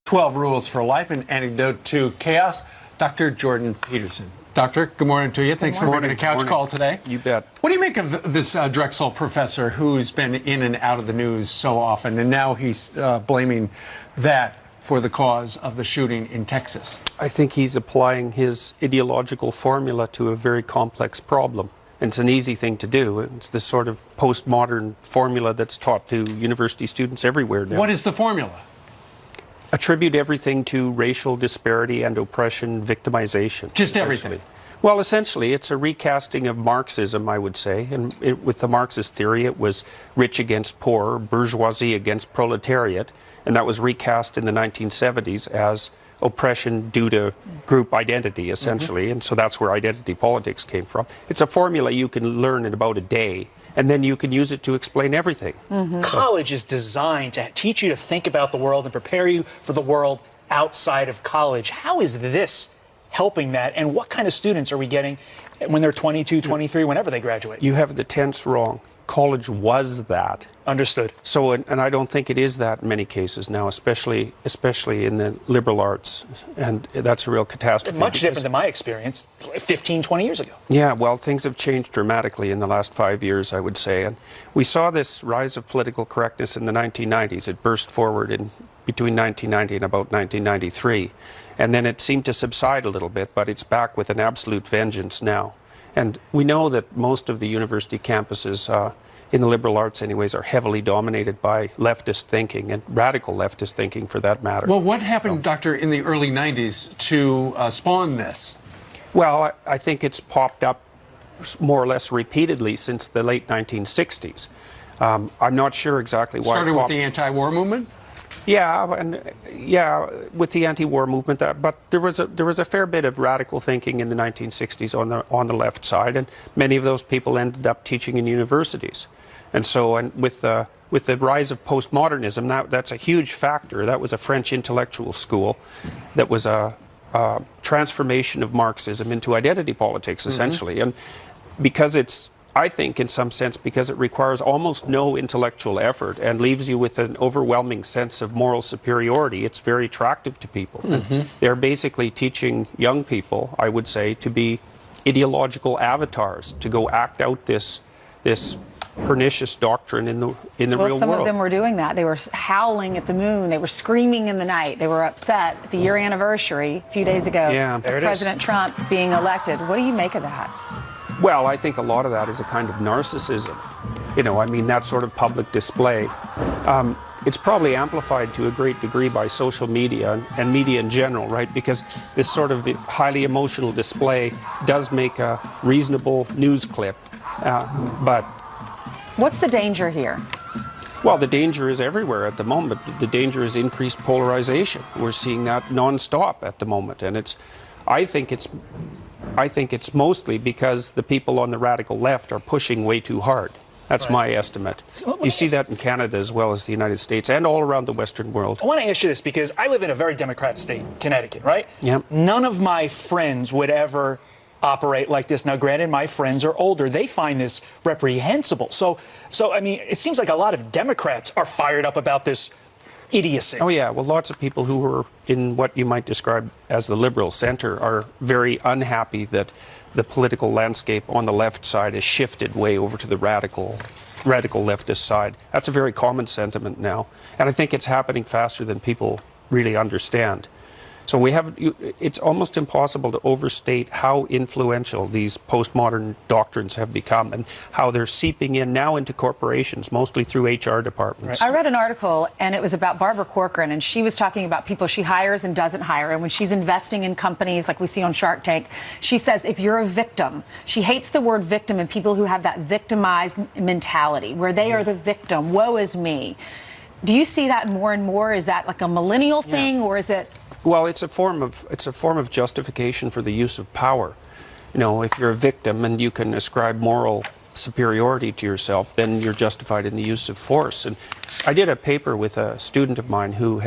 12 Rules for Life, an antidote to chaos. Dr. Jordan Peterson. Doctor, good morning to you. Thanks for making a couch call today. You bet. What do you make of this Drexel professor who's been in and out of the news so often, and now he's blaming that for the cause of the shooting in Texas? I think he's applying his ideological formula to a very complex problem. And it's an easy thing to do. It's this sort of postmodern formula that's taught to university students everywhere now. What is the formula? Attribute everything to racial disparity and oppression, victimization. Just everything? Well, essentially, it's a recasting of Marxism, I would say. And with the Marxist theory, it was rich against poor, bourgeoisie against proletariat. And that was recast in the 1970s as oppression due to group identity, essentially. And so that's where identity politics came from. It's a formula you can learn in about a day, and then you can use it to explain everything. College is designed to teach you to think about the world and prepare you for the world outside of college. How is this helping that, and what kind of students are we getting when they're 22, 23, whenever they graduate? You have the tense wrong. College was that. Understood. So, and I don't think it is that in many cases now, especially in the liberal arts, and that's a real catastrophe. Much different than my experience 15, 20 years ago. Yeah, well, things have changed dramatically in the last 5 years, I would say. And we saw this rise of political correctness in the 1990s. It burst forward in between 1990 and about 1993. And then it seemed to subside a little bit, but it's back with an absolute vengeance now. And we know that most of the university campuses, in the liberal arts anyways, are heavily dominated by leftist thinking, and radical leftist thinking for that matter. Well, what happened, Doctor, in the early 90s to spawn this? Well, I think it's popped up more or less repeatedly since the late 1960s. I'm not sure exactly why. Started with the anti-war movement? Yeah, with the anti-war movement, but there was a fair bit of radical thinking in the 1960s on the left side, and many of those people ended up teaching in universities. And so, and with the rise of postmodernism, that's a huge factor. That was a French intellectual school that was a transformation of Marxism into identity politics, essentially. And because it's, I think, in some sense, because it requires almost no intellectual effort and leaves you with an overwhelming sense of moral superiority, it's very attractive to people. They're basically teaching young people, I would say, to be ideological avatars, to go act out this pernicious doctrine in the real world. Well, some of them were doing that. They were howling at the moon. They were screaming in the night. They were upset at the year anniversary a few days ago of President Trump being elected. What do you make of that? Well, I think a lot of that is a kind of narcissism. You know, I mean, that sort of public display. It's probably amplified to a great degree by social media and media in general, right? Because this sort of highly emotional display does make a reasonable news clip. But what's the danger here? Well, the danger is everywhere at the moment. The danger is increased polarization. We're seeing that nonstop at the moment. And I think it's mostly because the people on the radical left are pushing way too hard. That's my estimate. You see that in Canada as well as the United States and all around the Western world. I want to ask you this because I live in a very Democratic state, Connecticut, right? Yep. None of my friends would ever operate like this. Now, granted, my friends are older. They find this reprehensible. So I mean, it seems like a lot of Democrats are fired up about this idiocy. Oh, yeah. Well, lots of people who are in what you might describe as the liberal center are very unhappy that the political landscape on the left side has shifted way over to the radical leftist side. That's a very common sentiment now. And I think it's happening faster than people really understand. So it's almost impossible to overstate how influential these postmodern doctrines have become and how they're seeping in now into corporations, mostly through HR departments. I read an article, and it was about Barbara Corcoran, and she was talking about people she hires and doesn't hire. And when she's investing in companies like we see on Shark Tank, she says if you're a victim, she hates the word victim and people who have that victimized mentality, where they are the victim, woe is me. Do you see that more and more? Is that like a millennial thing, or is it... Well, it's a form of justification for the use of power. You know, if you're a victim and you can ascribe moral superiority to yourself, then you're justified in the use of force. And I did a paper with a student of mine who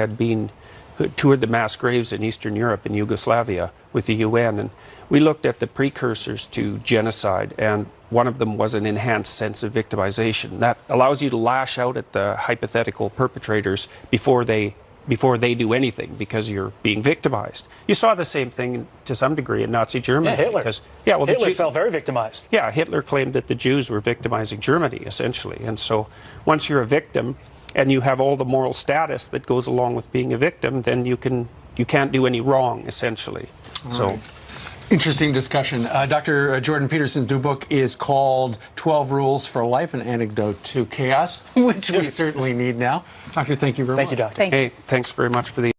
toured the mass graves in Eastern Europe and Yugoslavia with the UN, and we looked at the precursors to genocide, and one of them was an enhanced sense of victimization that allows you to lash out at the hypothetical perpetrators before they before they do anything because you're being victimized. You saw the same thing to some degree in Nazi Germany. Yeah, Hitler. Because, yeah, well, Hitler felt very victimized. yeah, Hitler claimed that the Jews were victimizing Germany, essentially. And so once you're a victim and you have all the moral status that goes along with being a victim, then you can't do any wrong, essentially. So. Interesting discussion. Dr. Jordan Peterson's new book is called 12 Rules for Life, an Antidote to Chaos, which we certainly need now. Doctor, thank you very much. Thank you, Doctor. Thank you. Hey, thanks very much for the